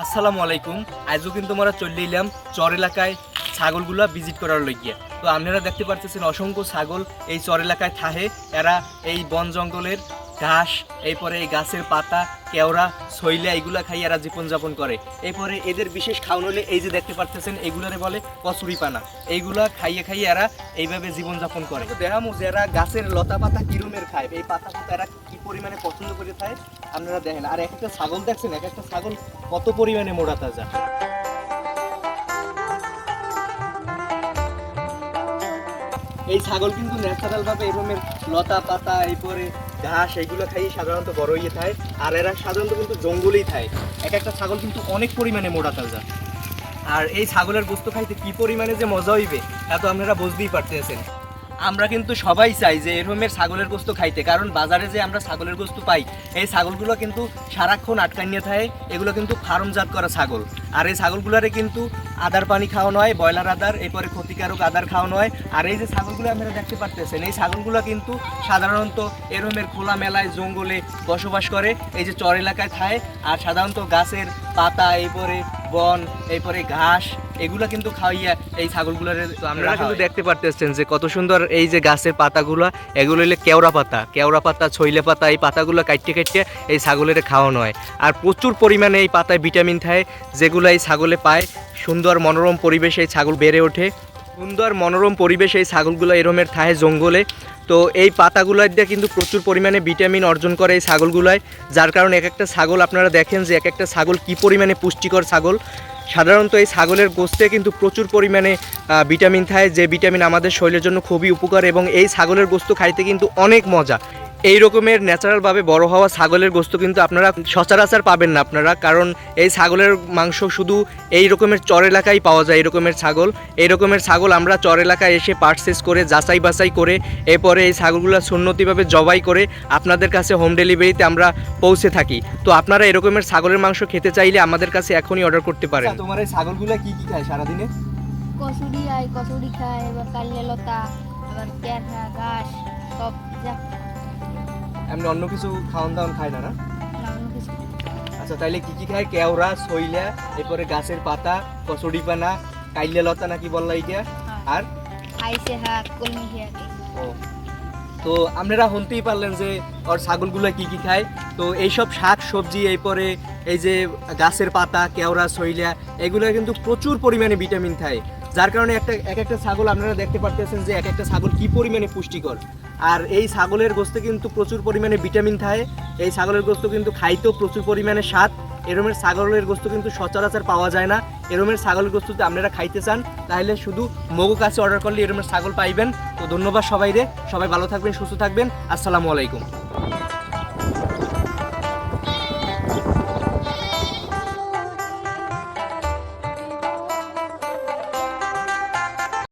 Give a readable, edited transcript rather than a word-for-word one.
আসসালামু আলাইকুম। আজও কিন্তু আমরা চলে এলাম চর এলাকায় ছাগলগুলা ভিজিট করার লইয়া। তো আপনারা দেখতে পাচ্ছেন অসংখ্য ছাগল এই চর এলাকায় থাহে। এরা এই বন জঙ্গলের ঘাস, এরপরে এই গাছের পাতা, কেওড়া, ছইলা এগুলা খাই এরা জীবনযাপন করে। এরপরে এদের বিশেষ খাওয়ান হলে এই যে দেখতে পাচ্ছেন এগুলারে বলে কচুরি পানা। এইগুলা খাইয়ে খাইয়ে এরা এইভাবে জীবনযাপন করে। দেখামু যে এরা গাছের লতা পাতা কিরমের খায়, এই পাতা পাতা এরা কি পরিমাণে পছন্দ করে খায় আপনারা দেখেন। আর এক একটা ছাগল দেখছেন, এক একটা ছাগল কত পরিমাণে মোটা তাজা। এই ছাগল কিন্তু ন্যাচারাল ভাবে এরকমের লতা পাতা, এরপরে ঘাস এইগুলো খাইয়ে সাধারণত বড় হয়ে থাকে। আর এরা সাধারণত কিন্তু জঙ্গলেই থাকে। এক একটা ছাগল কিন্তু অনেক পরিমাণে মোটা তাজা। আর এই ছাগলের গোস্ত খাইতে কি পরিমাণে যে মজা হইবে তা তো আপনারা বুঝতেই পারতেছেন। আমরা কিন্তু সবাই চাই যে এরকমের ছাগলের গোস্ত খাইতে, কারণ বাজারে যে আমরা ছাগলের গোস্ত পাই এই ছাগলগুলো কিন্তু সারাক্ষণ আটকান নিয়ে থাকে। এগুলো কিন্তু ফার্মজাত করা ছাগল। আর এই ছাগলগুলোরে কিন্তু আদার পানি খাওয়ানো হয়, ব্রয়লার আদার, এরপরে ক্ষতিকারক আদার খাওয়ানো হয়। আর এই যে ছাগলগুলো আপনারা দেখতে পারতেছেন, এই ছাগলগুলো কিন্তু সাধারণত এরকমের খোলা মেলায় জঙ্গলে বসবাস করে, এই যে চর এলাকায় থাকে। আর সাধারণত গাছের পাতা, এরপরে বন, এরপরে ঘাস এগুলো কিন্তু খাওয়াইয়া এই ছাগলগুলোর আমরা কিন্তু দেখতে পারতেছেন যে কত সুন্দর এই যে গাছের পাতাগুলো, এগুলো হলে কেওড়া পাতা, ছইলে পাতা, এই পাতাগুলো কাটতে কাটতে এই ছাগলের খাওয়ানো হয়। আর প্রচুর পরিমাণে এই পাতায় ভিটামিন থাকে, যেগুলো এই ছাগলে পায়। সুন্দর মনোরম পরিবেশে এই ছাগল বেড়ে ওঠে। সুন্দর মনোরম পরিবেশে এই ছাগলগুলো এরমের থাকে জঙ্গলে। তো এই পাতাগুলো দিয়ে কিন্তু প্রচুর পরিমাণে ভিটামিন অর্জন করে এই ছাগলগুলায়, যার কারণে এক একটা ছাগল আপনারা দেখেন যে এক একটা ছাগল কী পরিমাণে পুষ্টিকর ছাগল। সাধারণত এই ছাগলের গোস্তে কিন্তু প্রচুর পরিমাণে ভিটামিন থাকে, যে ভিটামিন আমাদের শরীরের জন্য খুবই উপকার। এবং এই ছাগলের গোস্ত খাইতে কিন্তু অনেক মজা। এই রকমের ন্যাচারালভাবে বড় হওয়া ছাগলের গোস্ত কিন্তু আপনারা সচরাচর পাবেন না আপনারা, কারণ এই ছাগলের মাংস শুধু এই রকমের চর এলাকায় পাওয়া যায়। এই রকমের ছাগল আমরা চর এলাকায় এসে পারচেস করে যাচাই বাছাই করে এরপরে এই ছাগলগুলো সুন্নতিভাবে জবাই করে আপনাদের কাছে হোম ডেলিভারিতে আমরা পৌঁছে থাকি। তো আপনারা এরকমের ছাগলের মাংস খেতে চাইলে আমাদের কাছে এখনই অর্ডার করতে পারেন। তোমার এই ছাগলগুলো কি কি খায় সারাদিনে? কচুরি খায়, এবার কালিয়া লতা, আবার কেরা ঘাস সব যা। এমনি অন্য কিছু খাওয়ান দাওয়ান খায় না? অন্য কিছু। আচ্ছা, তাইলে কি কি খায়? কেওড়া, ছইলা, এরপরে গাছের পাতা, কচুরি পানা, কাইলিয়া লতা নাকি বললা এইটা, আর আইসে শাক, কলমি শাক। ও, তো আপনারা শুনতেই পারলেন যে ওর ছাগলগুলো কি কি খায়। তো এইসব শাক সবজি, এরপরে এই যে গাছের পাতা, কেওড়া, ছইলা এগুলো কিন্তু প্রচুর পরিমাণে ভিটামিন থাকে, যার কারণে এক একটা ছাগল আপনারা দেখতে পারতেছেন যে এক একটা ছাগল কি পরিমাণে পুষ্টিকর। আর এই ছাগলের গোস্তে কিন্তু প্রচুর পরিমাণে ভিটামিন থাকে। এই ছাগলের গোস্ত কিন্তু খাইতেও প্রচুর পরিমাণে স্বাদ। এরমের ছাগলের গোস্ত কিন্তু সচরাচর পাওয়া যায় না। এরমের ছাগলের গোস্ত যদি আপনারা খাইতে চান তাহলে শুধু মগু কাছে অর্ডার করলে এরমের ছাগল পাইবেন। তো ধন্যবাদ সবাই ভালো থাকবেন, সুস্থ থাকবেন। আসসালামু আলাইকুম।